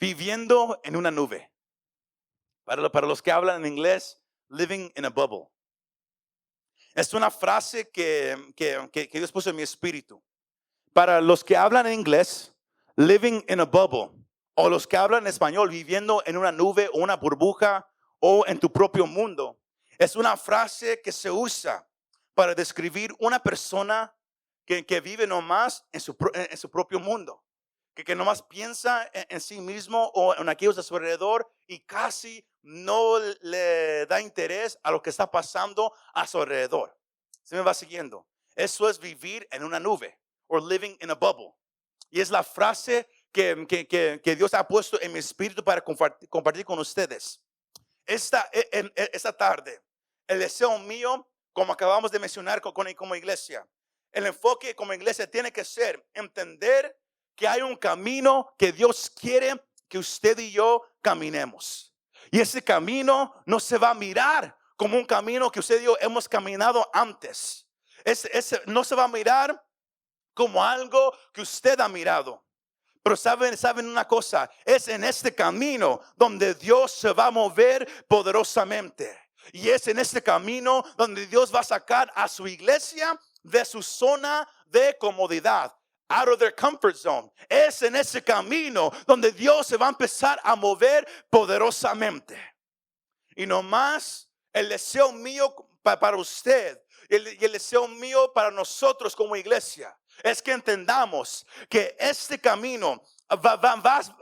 Viviendo en una nube. Para los que hablan en inglés, living in a bubble. Es una frase que Dios puso en mi espíritu. Para los que hablan en inglés, living in a bubble. O los que hablan en español, viviendo en una nube o una burbuja o en tu propio mundo. Es una frase que se usa para describir una persona que vive nomás en su propio mundo. Que nomás piensa en sí mismo o en aquellos de su alrededor y casi no le da interés a lo que está pasando a su alrededor. ¿Se me va siguiendo? Eso es vivir en una nube o living in a bubble. Y es la frase que Dios ha puesto en mi espíritu para compartir con ustedes. Esta tarde, el deseo mío, como acabamos de mencionar como iglesia, el enfoque como iglesia tiene que ser entender que hay un camino que Dios quiere que usted y yo caminemos. Y ese camino no se va a mirar como un camino que usted y yo hemos caminado antes. No se va a mirar como algo que usted ha mirado. Pero saben una cosa, es en este camino donde Dios se va a mover poderosamente. Y es en este camino donde Dios va a sacar a su iglesia de su zona de comodidad. Out of their comfort zone. Es en ese camino donde Dios se va a empezar a mover poderosamente. Y nomás el deseo mío para usted y el deseo mío para nosotros como iglesia es que entendamos que este camino,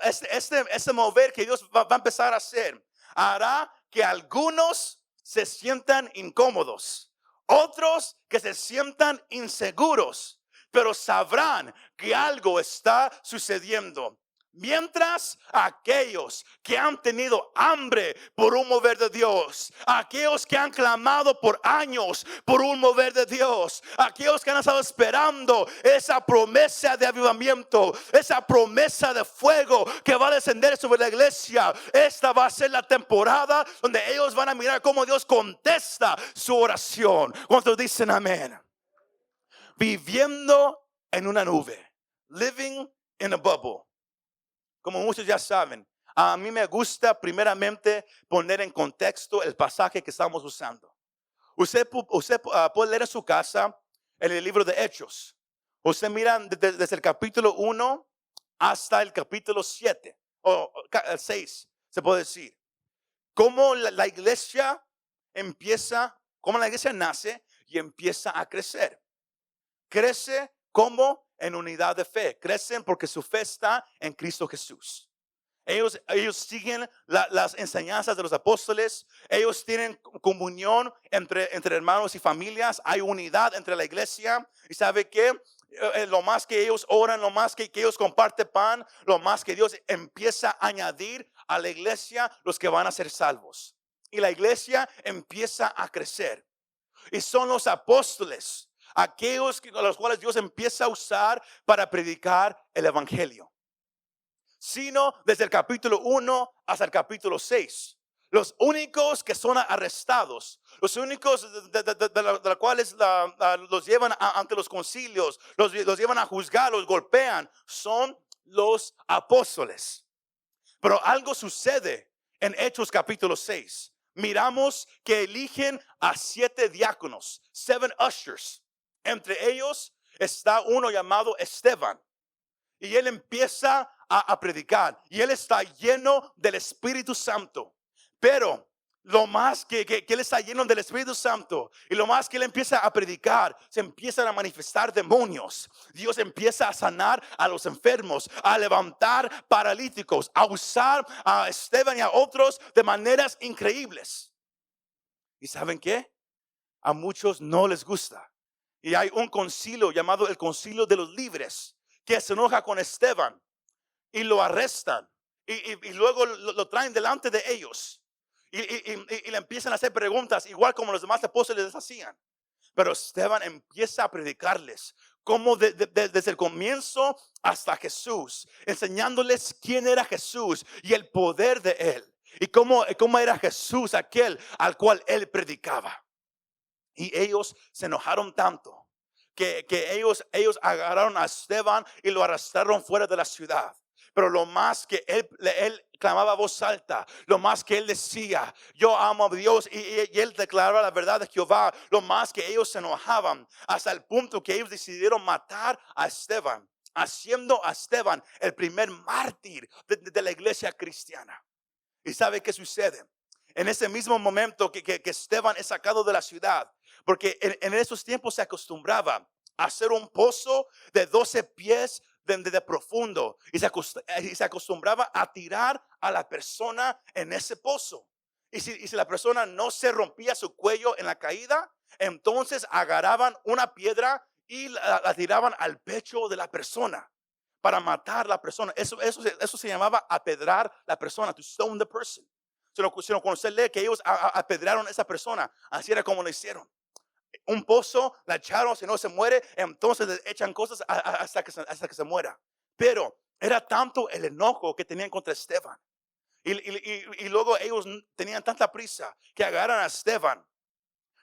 este mover que Dios va a empezar a hacer, hará que algunos se sientan incómodos, otros que se sientan inseguros, pero sabrán que algo está sucediendo. Mientras aquellos que han tenido hambre por un mover de Dios, aquellos que han clamado por años por un mover de Dios, aquellos que han estado esperando esa promesa de avivamiento, esa promesa de fuego que va a descender sobre la iglesia, esta va a ser la temporada donde ellos van a mirar cómo Dios contesta su oración. ¿Cuántos dicen amén? Viviendo en una nube, living in a bubble. Como muchos ya saben, a mí me gusta primeramente poner en contexto el pasaje que estamos usando. Usted puede leer en su casa en el libro de Hechos. Usted mira desde el capítulo 1 hasta el capítulo 7 o 6, se puede decir. Cómo la iglesia cómo la iglesia nace y empieza a crecer. Crece como en unidad de fe. Crecen porque su fe está en Cristo Jesús. Ellos siguen las enseñanzas de los apóstoles. Ellos tienen comunión entre hermanos y familias. Hay unidad entre la iglesia. ¿Y sabe qué? Lo más que ellos oran, lo más que ellos comparten pan, lo más que Dios empieza a añadir a la iglesia los que van a ser salvos. Y la iglesia empieza a crecer. Y son los apóstoles, aquellos a los cuales Dios empieza a usar para predicar el evangelio. Sino desde el capítulo 1 hasta el capítulo 6. Los únicos que son arrestados, los únicos de los cuales los llevan ante los concilios, los llevan a juzgar, los golpean, son los apóstoles. Pero algo sucede en Hechos capítulo 6. Miramos que eligen a 7 diáconos, 7 ushers. Entre ellos está uno llamado Esteban. Y él empieza a predicar. Y él está lleno del Espíritu Santo. Pero lo más que él está lleno del Espíritu Santo y lo más que él empieza a predicar, se empiezan a manifestar demonios. Dios empieza a sanar a los enfermos, a levantar paralíticos, a usar a Esteban y a otros de maneras increíbles. ¿Y saben qué? A muchos no les gusta. Y hay un concilio llamado el Concilio de los Libres que se enoja con Esteban y lo arrestan y luego lo traen delante de ellos. Y le empiezan a hacer preguntas, igual como los demás apóstoles les hacían. Pero Esteban empieza a predicarles como desde el comienzo hasta Jesús, enseñándoles quién era Jesús y el poder de él. Y cómo era Jesús aquel al cual él predicaba. Y ellos se enojaron tanto que ellos agarraron a Esteban y lo arrastraron fuera de la ciudad. Pero lo más que él clamaba a voz alta, lo más que él decía, yo amo a Dios, y él declaraba la verdad de Jehová, lo más que ellos se enojaban, hasta el punto que ellos decidieron matar a Esteban, haciendo a Esteban el primer mártir de la iglesia cristiana. ¿Y sabe qué sucede? En ese mismo momento que Esteban es sacado de la ciudad, porque en esos tiempos se acostumbraba a hacer un pozo de 12 pies de profundo, y se acostumbraba a tirar a la persona en ese pozo. Y si la persona no se rompía su cuello en la caída, entonces agarraban una piedra y la tiraban al pecho de la persona para matar a la persona. Eso se llamaba apedrar la persona, to stone the person. Sino cuando usted lee que ellos apedraron a esa persona, así era como lo hicieron. Un pozo, la echaron, si no se muere, entonces le echan cosas hasta que se muera. Pero era tanto el enojo que tenían contra Esteban. Y luego ellos tenían tanta prisa que agarran a Esteban,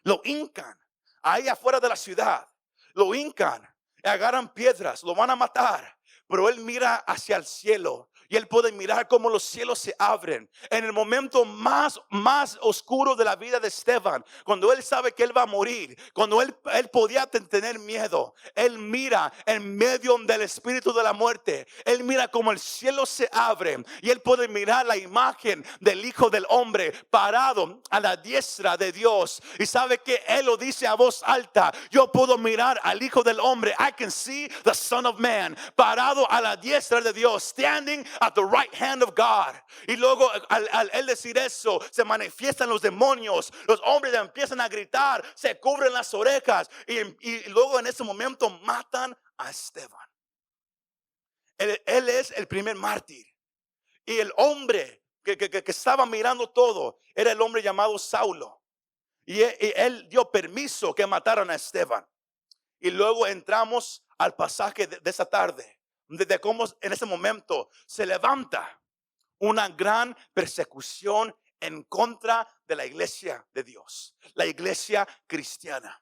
lo hincan ahí afuera de la ciudad, lo hincan, agarran piedras, lo van a matar. Pero él mira hacia el cielo y él puede mirar cómo los cielos se abren en el momento más oscuro de la vida de Esteban, cuando él sabe que él va a morir, cuando él podía tener miedo. Él mira en medio del espíritu de la muerte, él mira cómo el cielo se abre y él puede mirar la imagen del Hijo del Hombre parado a la diestra de Dios. Y sabe que él lo dice a voz alta: yo puedo mirar al Hijo del Hombre. I can see the Son of Man parado a la diestra de Dios, standing at the right hand of God. Y luego al él decir eso, se manifiestan los demonios, los hombres empiezan a gritar, se cubren las orejas, y luego en ese momento matan a Esteban. Él es el primer mártir. Y el hombre que estaba mirando todo era el hombre llamado Saulo. Y él dio permiso que mataran a Esteban. Y luego entramos al pasaje de esa tarde, de cómo en ese momento se levanta una gran persecución en contra de la iglesia de Dios, la iglesia cristiana.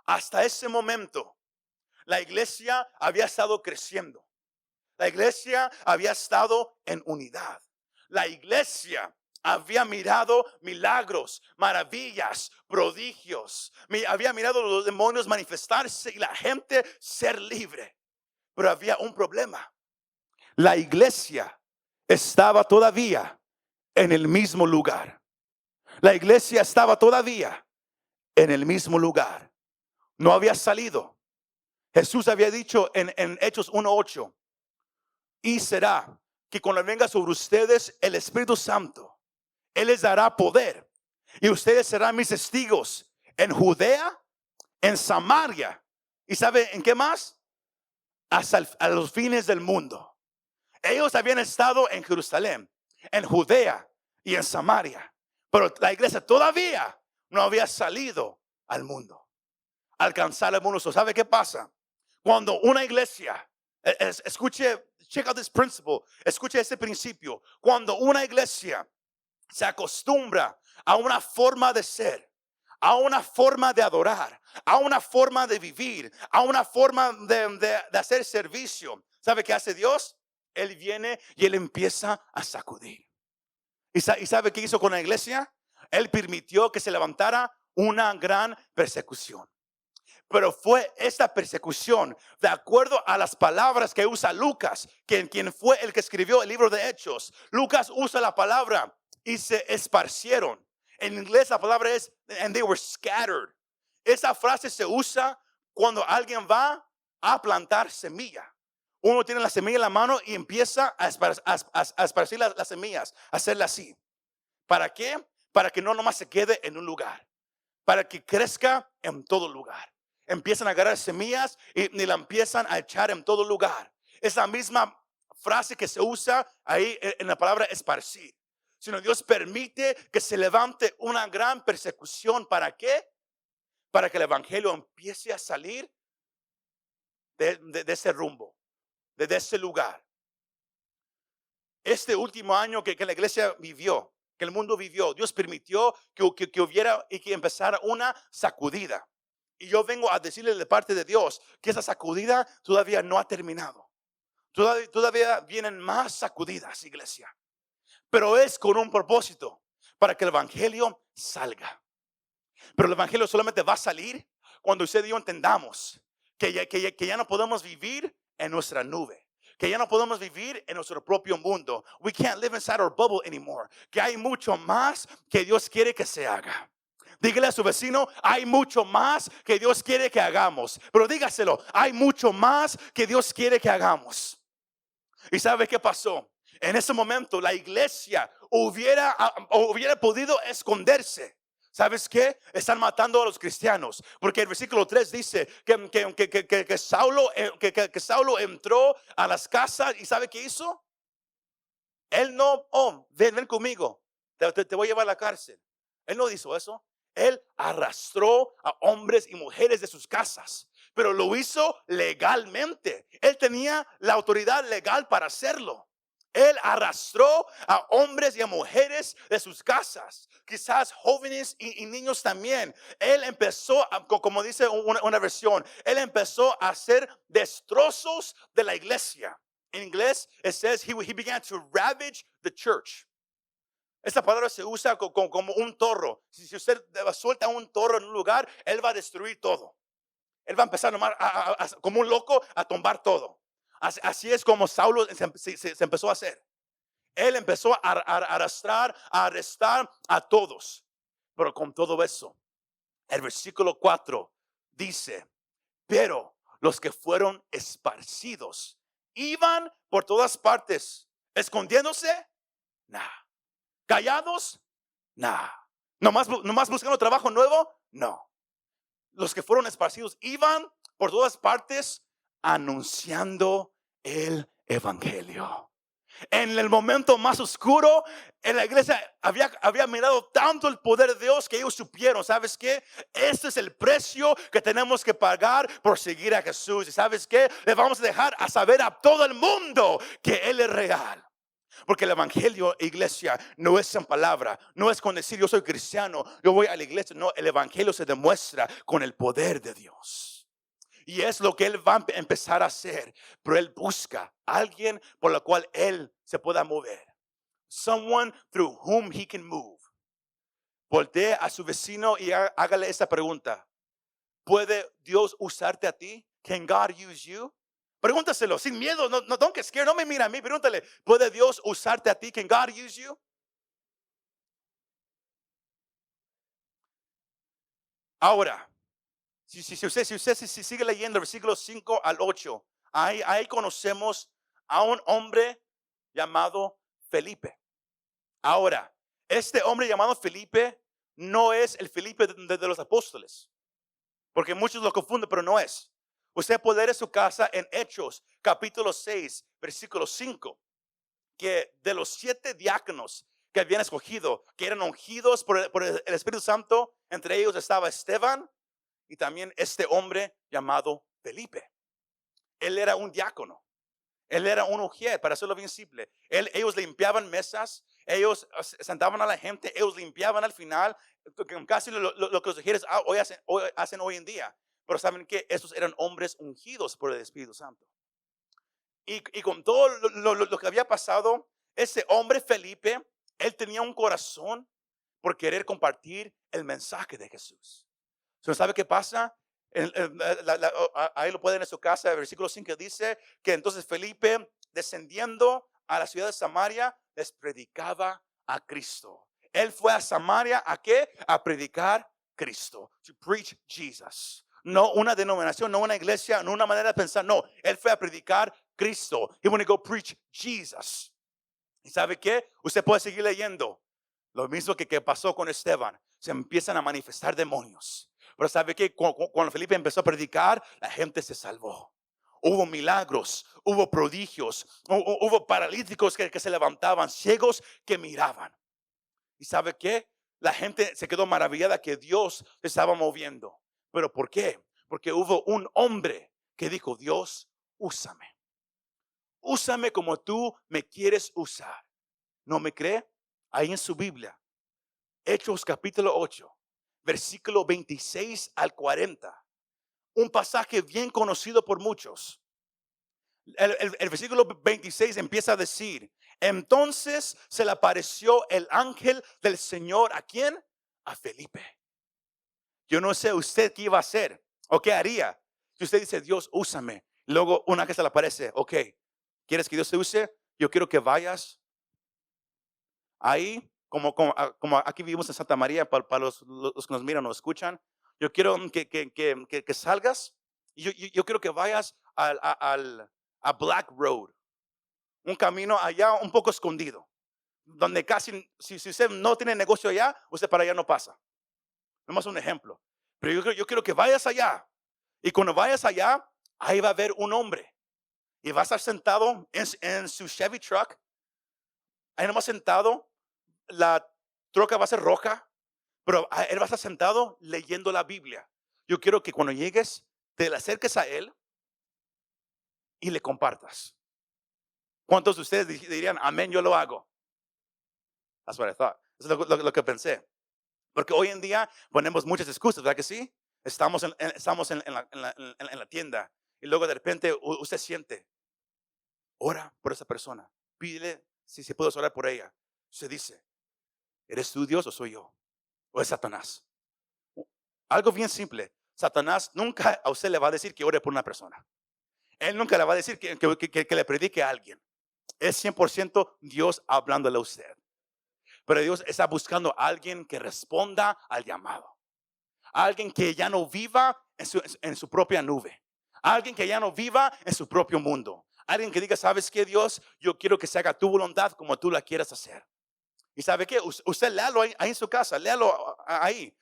Hasta ese momento, la iglesia había estado creciendo. La iglesia había estado en unidad. La iglesia había mirado milagros, maravillas, prodigios. Había mirado los demonios manifestarse y la gente ser libre. Pero había un problema. La iglesia estaba todavía en el mismo lugar. La iglesia estaba todavía en el mismo lugar. No había salido. Jesús había dicho en Hechos 1:8: y será que cuando venga sobre ustedes el Espíritu Santo, Él les dará poder, y ustedes serán mis testigos en Judea, en Samaria, y ¿sabe en qué más? Hasta a los fines del mundo. Ellos habían estado en Jerusalén, en Judea y en Samaria, pero la iglesia todavía no había salido al mundo, alcanzar el mundo. ¿Sabe qué pasa? Cuando una iglesia, escuche, check out this principle, escuche este principio. Cuando una iglesia se acostumbra a una forma de ser, a una forma de adorar, a una forma de vivir, a una forma de hacer servicio, ¿sabe qué hace Dios? Él viene y Él empieza a sacudir. ¿Y sabe qué hizo con la iglesia? Él permitió que se levantara una gran persecución. Pero fue esta persecución, de acuerdo a las palabras que usa Lucas, quien fue el que escribió el libro de Hechos. Lucas usa la palabra y se esparcieron. En inglés la palabra es and they were scattered. Esa frase se usa cuando alguien va a plantar semilla. Uno tiene la semilla en la mano y empieza a esparcir las semillas, a hacerla así. ¿Para qué? Para que no nomás se quede en un lugar, para que crezca en todo lugar. Empiezan a agarrar semillas y la empiezan a echar en todo lugar. Es la misma frase que se usa ahí en la palabra esparcir. Sino Dios permite que se levante una gran persecución. ¿Para qué? Para que el evangelio empiece a salir de ese rumbo, de ese lugar. Este último año que la iglesia vivió, que el mundo vivió, Dios permitió que hubiera y que empezara una sacudida. Y yo vengo a decirle de parte de Dios que esa sacudida todavía no ha terminado. Todavía vienen más sacudidas, iglesia. Pero es con un propósito, para que el evangelio salga. Pero el evangelio solamente va a salir cuando usted y yo entendamos que ya no podemos vivir en nuestra nube, que ya no podemos vivir en nuestro propio mundo. We can't live inside our bubble anymore. Que hay mucho más que Dios quiere que se haga. Dígale a su vecino, hay mucho más que Dios quiere que hagamos. Pero dígaselo, hay mucho más que Dios quiere que hagamos. ¿Y sabe qué pasó? En ese momento la iglesia hubiera podido esconderse. ¿Sabes qué? Están matando a los cristianos. Porque el versículo 3 dice que Saulo entró a las casas y ¿sabe qué hizo? Él no, ven conmigo, te voy a llevar a la cárcel. Él no hizo eso. Él arrastró a hombres y mujeres de sus casas, pero lo hizo legalmente. Él tenía la autoridad legal para hacerlo. Él arrastró a hombres y a mujeres de sus casas, quizás jóvenes y niños también. Él empezó, como dice una versión, él empezó a hacer destrozos de la iglesia. En inglés, it says he began to ravage the church. Esta palabra se usa como un toro. Si usted suelta un toro en un lugar, él va a destruir todo. Él va a empezar como un loco a tumbar todo. Así es como Saulo se empezó a hacer. Él empezó a arrastrar, a arrestar a todos. Pero con todo eso, el versículo 4 dice, pero los que fueron esparcidos iban por todas partes, escondiéndose, nah. Callados, nah. Nomás buscando trabajo nuevo, no. Los que fueron esparcidos iban por todas partes anunciando el evangelio. En el momento más oscuro, en la iglesia había mirado tanto el poder de Dios que ellos supieron, ¿sabes qué? Este es el precio que tenemos que pagar por seguir a Jesús. ¿Y sabes qué? Le vamos a dejar a saber a todo el mundo que Él es real. Porque el evangelio, iglesia, no es en palabra, no es con decir yo soy cristiano, yo voy a la iglesia. No, el evangelio se demuestra con el poder de Dios. Y es lo que Él va a empezar a hacer. Pero Él busca a alguien por la cual Él se pueda mover. Someone through whom He can move. Voltee a su vecino y hágale esta pregunta. ¿Puede Dios usarte a ti? Can God use you? Pregúntaselo sin miedo, no, don't get scared, no me mira a mí, pregúntale, ¿puede Dios usarte a ti? Can God use you? Ahora, si usted sigue leyendo el versículo 5 al 8, ahí conocemos a un hombre llamado Felipe. Ahora, este hombre llamado Felipe no es el Felipe de los apóstoles, porque muchos lo confunden, pero no es. Usted puede leer en su casa en Hechos, capítulo 6, versículo 5, que de los 7 diáconos que habían escogido, que eran ungidos por el Espíritu Santo, entre ellos estaba Esteban y también este hombre llamado Felipe. Él era un diácono. Él era un ujier, para hacerlo bien simple. Ellos limpiaban mesas, ellos sentaban a la gente, ellos limpiaban al final, casi lo que los ujieres hacen hoy en día. Pero saben que esos eran hombres ungidos por el Espíritu Santo. Y con todo lo que había pasado, ese hombre Felipe, él tenía un corazón por querer compartir el mensaje de Jesús. ¿Sabe qué pasa? Ahí lo pueden en su casa, el versículo 5 dice que entonces Felipe, descendiendo a la ciudad de Samaria, les predicaba a Cristo. Él fue a Samaria, ¿a qué? A predicar Cristo. To preach Jesus. No una denominación, no una iglesia, no una manera de pensar. No, él fue a predicar Cristo. He wanted to go preach Jesus. ¿Y sabe qué? Usted puede seguir leyendo. Lo mismo que pasó con Esteban. Se empiezan a manifestar demonios. Pero sabe qué? Cuando Felipe empezó a predicar, la gente se salvó. Hubo milagros, hubo prodigios, hubo paralíticos que se levantaban, ciegos que miraban. ¿Y sabe qué? La gente se quedó maravillada que Dios se estaba moviendo. ¿Pero por qué? Porque hubo un hombre que dijo, Dios, úsame. Úsame como tú me quieres usar. ¿No me cree? Ahí en su Biblia, Hechos capítulo 8, versículo 26 al 40. Un pasaje bien conocido por muchos. El versículo 26 empieza a decir, entonces se le apareció el ángel del Señor. ¿A quién? A Felipe. Yo no sé usted qué iba a hacer o qué haría. Si usted dice, Dios, úsame. Luego un ángel se le aparece. Ok, ¿quieres que Dios te use? Yo quiero que vayas ahí, como aquí vivimos en Santa María, para los que nos miran o escuchan. Yo quiero que salgas. Y yo quiero que vayas a Black Road, un camino allá un poco escondido, donde casi, si usted no tiene negocio allá, usted para allá no pasa. Nomás un ejemplo. Pero yo quiero que vayas allá. Y cuando vayas allá, ahí va a haber un hombre. Y va a estar sentado en su Chevy truck. Ahí nomás sentado. La troca va a ser roja. Pero él va a estar sentado leyendo la Biblia. Yo quiero que cuando llegues, te le acerques a él y le compartas. ¿Cuántos de ustedes dirían, amén, yo lo hago? That's what I thought. Eso es lo que pensé. Porque hoy en día ponemos muchas excusas, ¿verdad que sí? Estamos en la tienda y luego de repente usted siente, ora por esa persona, pídele si puedes orar por ella. Usted dice, ¿eres tú Dios o soy yo? ¿O es Satanás? Algo bien simple. Satanás nunca a usted le va a decir que ore por una persona. Él nunca le va a decir que le predique a alguien. Es 100% Dios hablándole a usted. Pero Dios está buscando a alguien que responda al llamado. Alguien que ya no viva en su propia nube. Alguien que ya no viva en su propio mundo. Alguien que diga, ¿sabes qué, Dios? Yo quiero que se haga tu voluntad como tú la quieras hacer. ¿Y sabe qué? Usted léalo ahí en su casa, léalo ahí.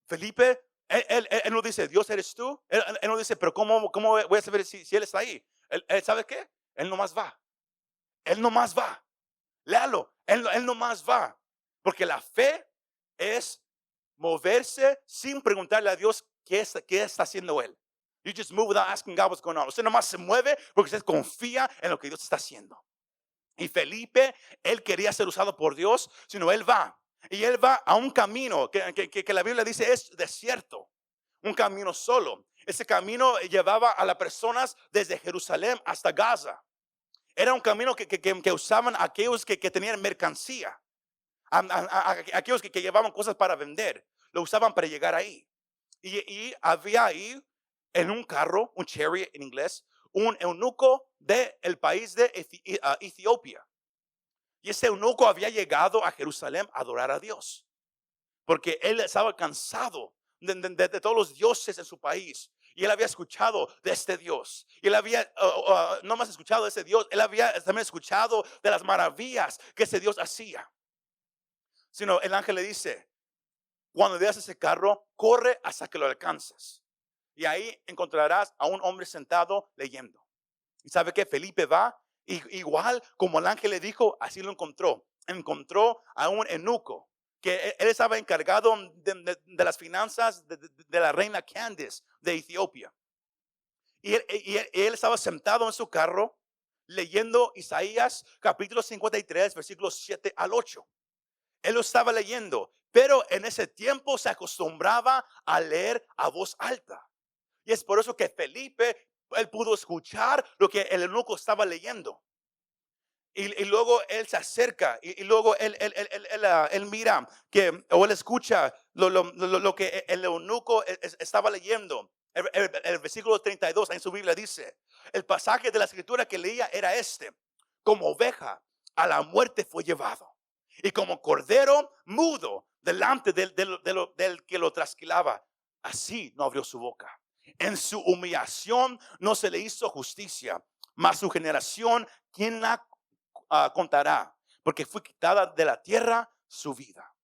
Felipe, él no dice, Dios eres tú. Él no dice, pero ¿cómo voy a saber si él está ahí? Él ¿sabe qué? Él nomás va. Él nomás va. Léalo. Él nomás va. Porque la fe es moverse sin preguntarle a Dios qué está haciendo Él. You just move without asking God what's going on. Usted nomás se mueve porque usted confía en lo que Dios está haciendo. Y Felipe, él quería ser usado por Dios, sino él va. Y él va a un camino que la Biblia dice es desierto. Un camino solo. Ese camino llevaba a las personas desde Jerusalén hasta Gaza. Era un camino que usaban aquellos que tenían mercancía. Aquellos que llevaban cosas para vender. Lo usaban para llegar ahí. Y había ahí en un carro, un chariot en inglés, un eunuco del país de Etiopía. Y ese eunuco había llegado a Jerusalén a adorar a Dios. Porque él estaba cansado de todos los dioses en su país. Y él había escuchado de este Dios. Y él había no más escuchado de ese Dios, él había también escuchado de las maravillas que ese Dios hacía. Sino el ángel le dice, cuando veas ese carro, corre hasta que lo alcances. Y ahí encontrarás a un hombre sentado leyendo. ¿Y sabe qué? Felipe va, igual como el ángel le dijo, así lo encontró. Encontró a un eunuco, que él estaba encargado de las finanzas de la reina Candace de Etiopía. Y él estaba sentado en su carro, leyendo Isaías capítulo 53, versículos 7 al 8. Él lo estaba leyendo, pero en ese tiempo se acostumbraba a leer a voz alta. Y es por eso que Felipe, él pudo escuchar lo que el eunuco estaba leyendo. Y luego él se acerca y luego él mira o él escucha lo que el eunuco estaba leyendo. El versículo 32 en su Biblia dice, el pasaje de la escritura que leía era este: como oveja a la muerte fue llevado, y como cordero mudo delante del que lo trasquilaba, así no abrió su boca. En su humillación no se le hizo justicia, mas su generación, ¿quién la contará? Porque fue quitada de la tierra su vida.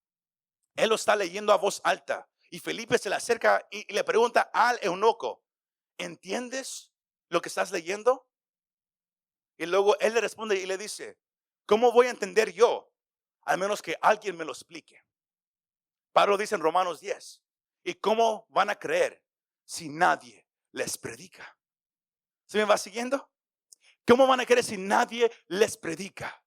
Él lo está leyendo a voz alta. Y Felipe se le acerca y le pregunta al eunuco, ¿entiendes lo que estás leyendo? Y luego él le responde y le dice, ¿cómo voy a entender yo? Al menos que alguien me lo explique. Pablo dice en Romanos 10, ¿y cómo van a creer si nadie les predica? ¿Se me va siguiendo? ¿Cómo van a creer si nadie les predica?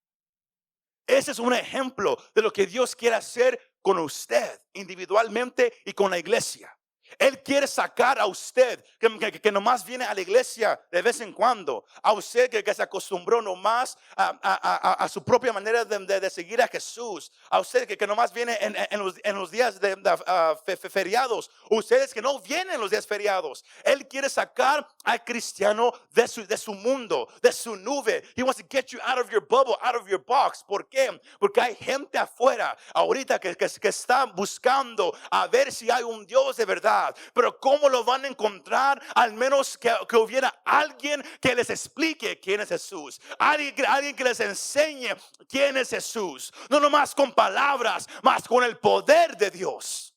Ese es un ejemplo de lo que Dios quiere hacer con usted individualmente y con la iglesia. Él quiere sacar a usted que nomás viene a la iglesia de vez en cuando. A usted que se acostumbró nomás a su propia manera de seguir a Jesús. A usted que nomás viene en los días de feriados. Ustedes que no vienen en los días feriados. Él quiere sacar al cristiano de su mundo, de su nube. He wants to get you out of your bubble, out of your box. ¿Por qué? Porque hay gente afuera ahorita que está buscando a ver si hay un Dios de verdad. Pero ¿cómo lo van a encontrar? Al menos que hubiera alguien que les explique quién es Jesús. Alguien que les enseñe quién es Jesús. No nomás con palabras, más con el poder de Dios.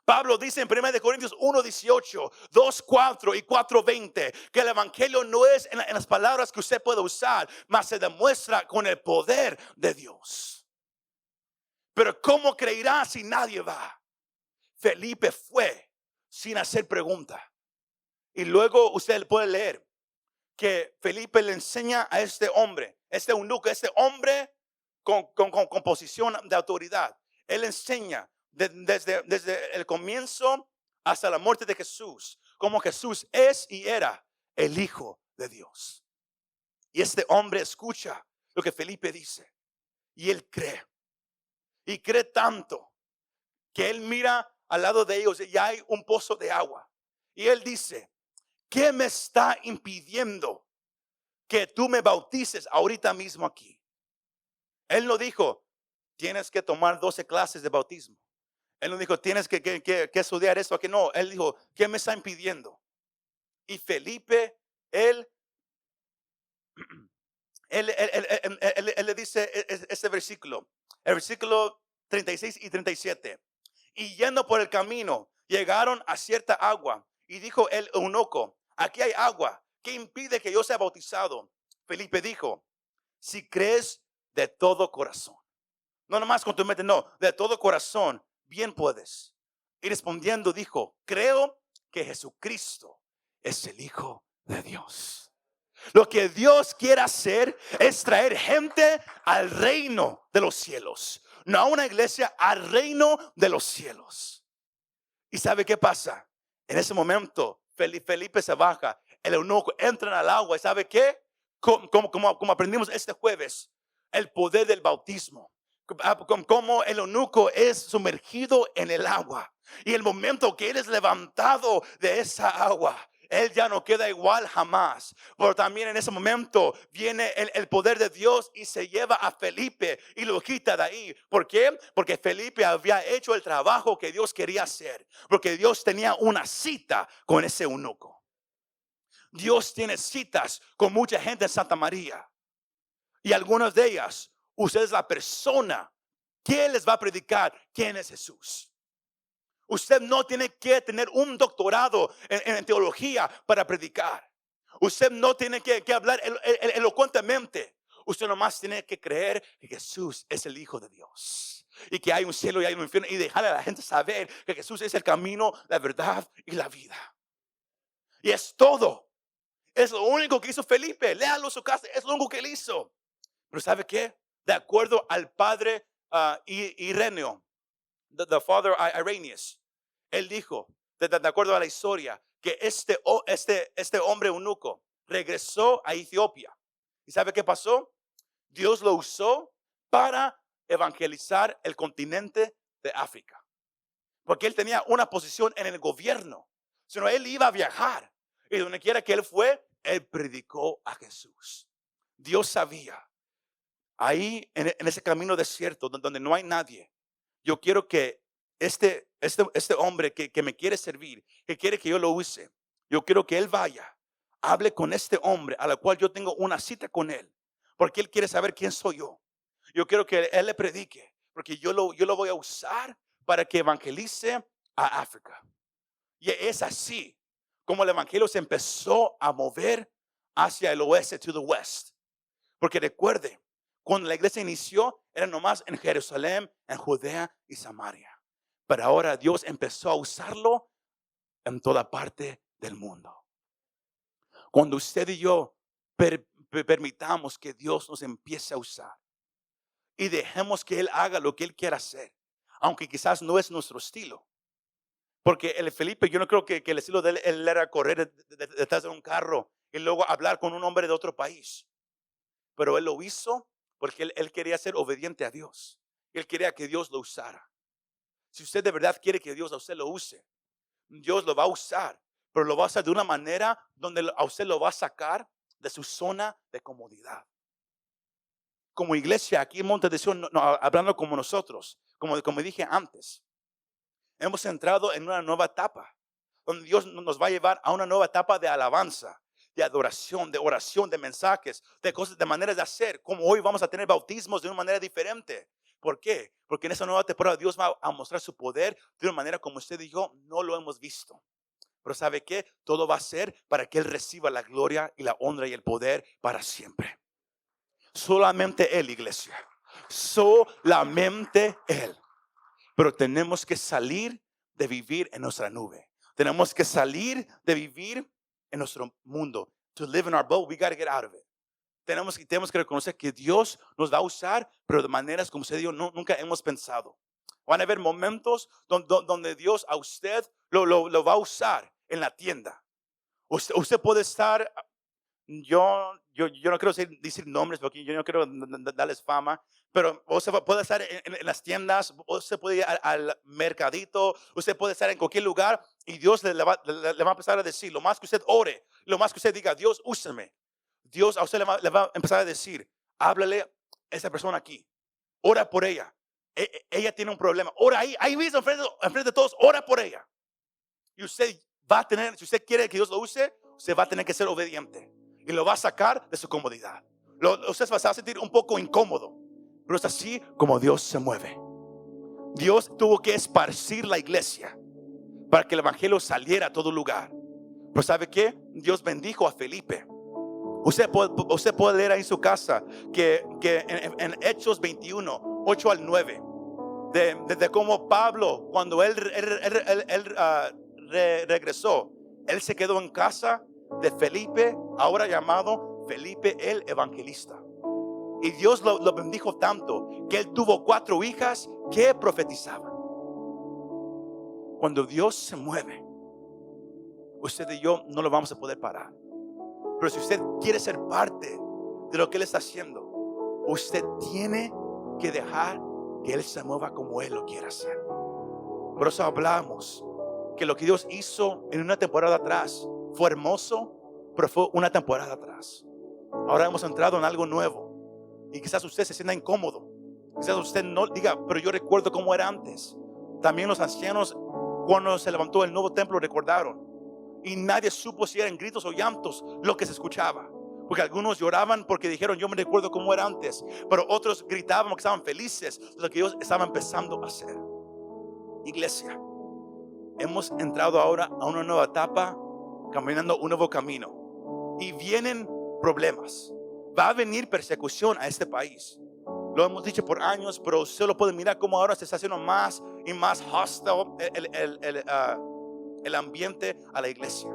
Pablo dice en 1 Corintios 1:18, 2:4 y 4:20 que el evangelio no es en las palabras que usted puede usar, mas se demuestra con el poder de Dios. Pero ¿cómo creerá si nadie va? Felipe fue sin hacer pregunta. Y luego usted puede leer que Felipe le enseña a este hombre, este eunuco, este hombre con posición de autoridad. Él enseña desde el comienzo hasta la muerte de Jesús, como Jesús es y era el Hijo de Dios. Y este hombre escucha lo que Felipe dice y él cree. Y cree tanto que él mira al lado de ellos y hay un pozo de agua. Y él dice, ¿qué me está impidiendo que tú me bautices ahorita mismo aquí? Él no dijo, tienes que tomar 12 clases de bautismo. Él no dijo, tienes que estudiar esto aquí. No, él dijo, ¿qué me está impidiendo? Y Felipe, él le dice este versículo, el versículo 36 y 37. Y yendo por el camino, llegaron a cierta agua. Y dijo el eunuco, aquí hay agua. ¿Qué impide que yo sea bautizado? Felipe dijo, si crees de todo corazón. No nomás con tu mente, no, de todo corazón, bien puedes. Y respondiendo dijo, creo que Jesucristo es el Hijo de Dios. Lo que Dios quiere hacer es traer gente al reino de los cielos. No a una iglesia, al reino de los cielos. ¿Y sabe qué pasa? En ese momento Felipe se baja, el eunuco entra al agua. ¿Y sabe qué? Como aprendimos este jueves, el poder del bautismo. Como el eunuco es sumergido en el agua. Y el momento que él es levantado de esa agua, él ya no queda igual jamás. Pero también en ese momento viene el poder de Dios y se lleva a Felipe y lo quita de ahí. ¿Por qué? Porque Felipe había hecho el trabajo que Dios quería hacer. Porque Dios tenía una cita con ese eunuco. Dios tiene citas con mucha gente en Santa María. Y algunas de ellas, usted es la persona que les va a predicar quién es Jesús. Usted no tiene que tener un doctorado en teología para predicar. Usted no tiene que hablar elocuentemente. Usted nomás tiene que creer que Jesús es el Hijo de Dios. Y que hay un cielo y hay un infierno. Y dejarle a la gente saber que Jesús es el camino, la verdad y la vida. Y es todo. Es lo único que hizo Felipe. Léalo en su casa. Es lo único que él hizo. Pero ¿sabe qué? De acuerdo al padre Ireneo, the father Irenaeus, él dijo, de acuerdo a la historia, que este hombre eunuco regresó a Etiopía. ¿Y sabe qué pasó? Dios lo usó para evangelizar el continente de África. Porque él tenía una posición en el gobierno. Sino él iba a viajar. Y donde quiera que él fue, él predicó a Jesús. Dios sabía. Ahí en ese camino desierto donde no hay nadie, yo quiero que este hombre que me quiere servir, que quiere que yo lo use, yo quiero que él vaya, hable con este hombre a la cual yo tengo una cita con él, porque él quiere saber quién soy yo. Yo quiero que él le predique, porque yo lo voy a usar para que evangelice a África. Y es así como el evangelio se empezó a mover hacia el oeste, to the west. Porque recuerde, cuando la iglesia inició, era nomás en Jerusalén, en Judea y Samaria. Pero ahora Dios empezó a usarlo en toda parte del mundo. Cuando usted y yo permitamos que Dios nos empiece a usar y dejemos que Él haga lo que Él quiera hacer, aunque quizás no es nuestro estilo, Porque el Felipe, yo no creo que el estilo de él era correr detrás de un carro y luego hablar con un hombre de otro país. Pero él lo hizo porque él quería ser obediente a Dios. Él quería que Dios lo usara. Si usted de verdad quiere que Dios a usted lo use, Dios lo va a usar, pero lo va a hacer de una manera donde a usted lo va a sacar de su zona de comodidad. Como iglesia aquí en Monte de Sion, hablando como nosotros, como dije antes, hemos entrado en una nueva etapa, donde Dios nos va a llevar a una nueva etapa de alabanza, de adoración, de oración, de mensajes, de cosas, de maneras de hacer. Como hoy vamos a tener bautismos de una manera diferente. ¿Por qué? Porque en esa nueva temporada Dios va a mostrar su poder de una manera como usted dijo, no lo hemos visto. Pero ¿sabe qué? Todo va a ser para que Él reciba la gloria y la honra y el poder para siempre. Solamente Él, iglesia. Solamente Él. Pero tenemos que salir de vivir en nuestra nube. Tenemos que salir de vivir en nuestro mundo. To live in our boat, we got to get out of it. Tenemos que reconocer que Dios nos va a usar, pero de maneras como usted dijo, nunca hemos pensado. Van a haber momentos donde Dios a usted lo va a usar en la tienda. Usted puede estar, yo no quiero decir nombres porque yo no quiero darles fama, pero usted puede estar en las tiendas, usted puede ir al mercadito, usted puede estar en cualquier lugar y Dios le va a empezar a decir, lo más que usted ore, lo más que usted diga, Dios, úsame. Dios a usted le va a empezar a decir, háblale a esa persona aquí, ora por ella. Ella tiene un problema, ora ahí mismo enfrente de todos, ora por ella. Y usted va a tener, si usted quiere que Dios lo use, usted va a tener que ser obediente. Y lo va a sacar de su comodidad. Usted va a sentir un poco incómodo. Pero es así como Dios se mueve. Dios tuvo que esparcir la iglesia para que el evangelio saliera a todo lugar. Pero ¿sabe qué? Dios bendijo a Felipe. Usted puede leer ahí en su casa que en Hechos 21, 8 al 9, de cómo Pablo, cuando él regresó, él se quedó en casa de Felipe, ahora llamado Felipe el evangelista. Y Dios lo bendijo tanto que él tuvo 4 hijas que profetizaban. Cuando Dios se mueve, usted y yo no lo vamos a poder parar. Pero si usted quiere ser parte de lo que Él está haciendo, usted tiene que dejar que Él se mueva como Él lo quiera hacer. Por eso hablamos que lo que Dios hizo en una temporada atrás fue hermoso, pero fue una temporada atrás. Ahora hemos entrado en algo nuevo. Y quizás usted se sienta incómodo. Quizás usted no diga, pero yo recuerdo cómo era antes. También los ancianos, cuando se levantó el nuevo templo, recordaron. Y nadie supo si eran gritos o llantos lo que se escuchaba. Porque algunos lloraban porque dijeron, yo me recuerdo cómo era antes. Pero otros gritaban porque estaban felices de lo que Dios estaba empezando a hacer. Iglesia, hemos entrado ahora a una nueva etapa, caminando un nuevo camino. Y vienen problemas. Va a venir persecución a este país. Lo hemos dicho por años, pero usted lo puede mirar como ahora se está haciendo más y más hostile el ambiente a la iglesia.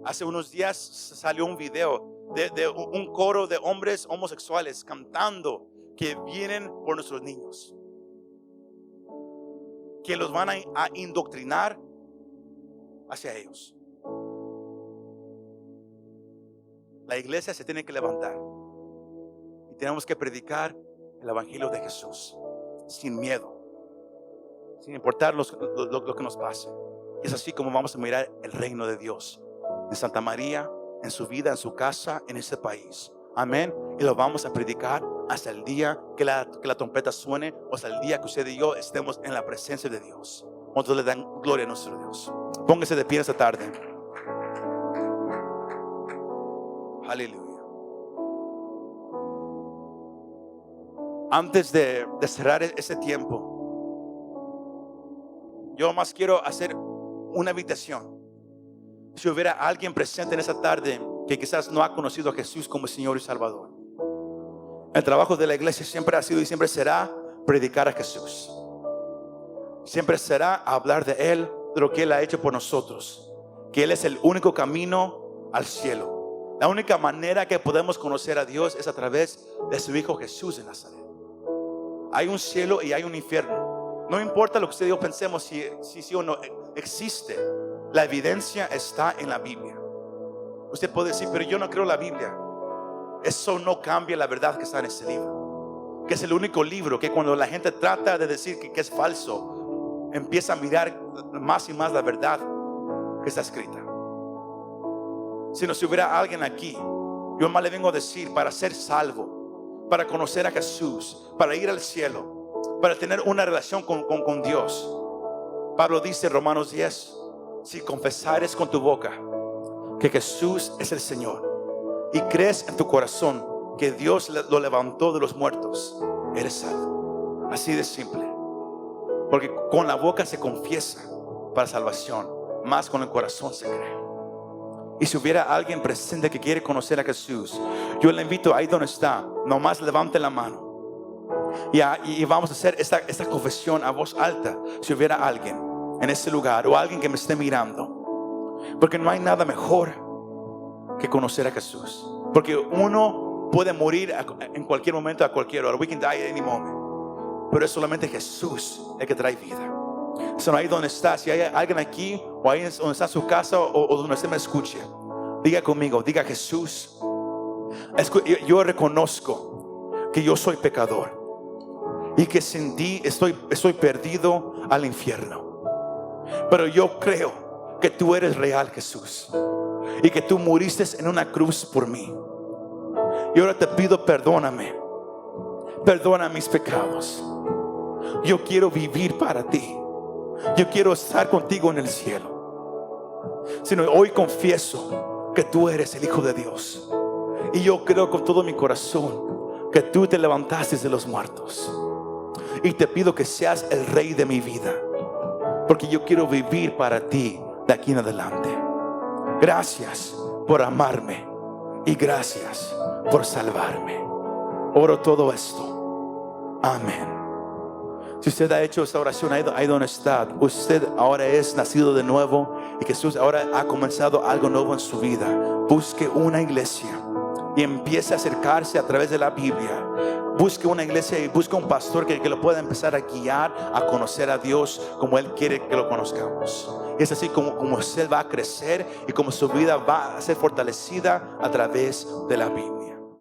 Hace unos días salió un video de un coro de hombres homosexuales cantando que vienen por nuestros niños, que los van a indoctrinar hacia ellos. La iglesia se tiene que levantar y tenemos que predicar el evangelio de Jesús sin miedo, sin importar lo que nos pase. Y es así como vamos a mirar el reino de Dios en Santa María, en su vida, en su casa, en ese país. Amén. Y lo vamos a predicar hasta el día que la trompeta suene, o hasta el día que usted y yo estemos en la presencia de Dios. ¿Cuántos le dan gloria a nuestro Dios? Póngase de pie esta tarde. Aleluya. Antes de cerrar ese tiempo, yo más quiero hacer una invitación. Si hubiera alguien presente en esta tarde que quizás no ha conocido a Jesús como Señor y Salvador, el trabajo de la iglesia siempre ha sido y siempre será predicar a Jesús. Siempre será hablar de Él, de lo que Él ha hecho por nosotros, que Él es el único camino al cielo. La única manera que podemos conocer a Dios es a través de su Hijo Jesús de Nazaret. Hay un cielo y hay un infierno. No importa lo que usted y yo pensemos, si sí o no. existe. La evidencia está en la Biblia. Usted puede decir, pero yo no creo la Biblia. Eso no cambia la verdad que está en ese libro, que es el único libro que cuando la gente trata de decir que es falso, empieza a mirar más y más la verdad que está escrita. Si no hubiera alguien aquí, yo más le vengo a decir, para ser salvo, para conocer a Jesús, para ir al cielo, para tener una relación con Dios, Pablo dice en Romanos 10, si confesares con tu boca que Jesús es el Señor y crees en tu corazón que Dios lo levantó de los muertos, eres salvo. Así de simple. Porque con la boca se confiesa para salvación, más con el corazón se cree. Y si hubiera alguien presente que quiere conocer a Jesús, yo le invito ahí donde está, nomás levante la mano y vamos a hacer esta confesión a voz alta. Si hubiera alguien en ese lugar o alguien que me esté mirando, porque no hay nada mejor que conocer a Jesús. Porque uno puede morir en cualquier momento, a cualquier hora. We can die at any moment. Pero es solamente Jesús el que trae vida. So, ahí donde está, si hay alguien aquí o ahí donde está su casa o donde usted me escuche, diga conmigo, diga: Jesús, yo reconozco que yo soy pecador y que sin ti estoy perdido al infierno. Pero yo creo que tú eres real, Jesús, y que tú muriste en una cruz por mí. Y ahora te pido, perdóname, perdona mis pecados. Yo quiero vivir para ti. Yo quiero estar contigo en el cielo. Sino hoy confieso que tú eres el Hijo de Dios. Y yo creo con todo mi corazón que tú te levantaste de los muertos. Y te pido que seas el Rey de mi vida, porque yo quiero vivir para ti de aquí en adelante. Gracias por amarme y gracias por salvarme. Oro todo esto. Amén. Si usted ha hecho esta oración ahí donde está, usted ahora es nacido de nuevo y Jesús ahora ha comenzado algo nuevo en su vida. Busque una iglesia y empiece a acercarse a través de la Biblia. Busque una iglesia y busque un pastor que lo pueda empezar a guiar a conocer a Dios como Él quiere que lo conozcamos. Y es así como usted va a crecer y como su vida va a ser fortalecida a través de la Biblia.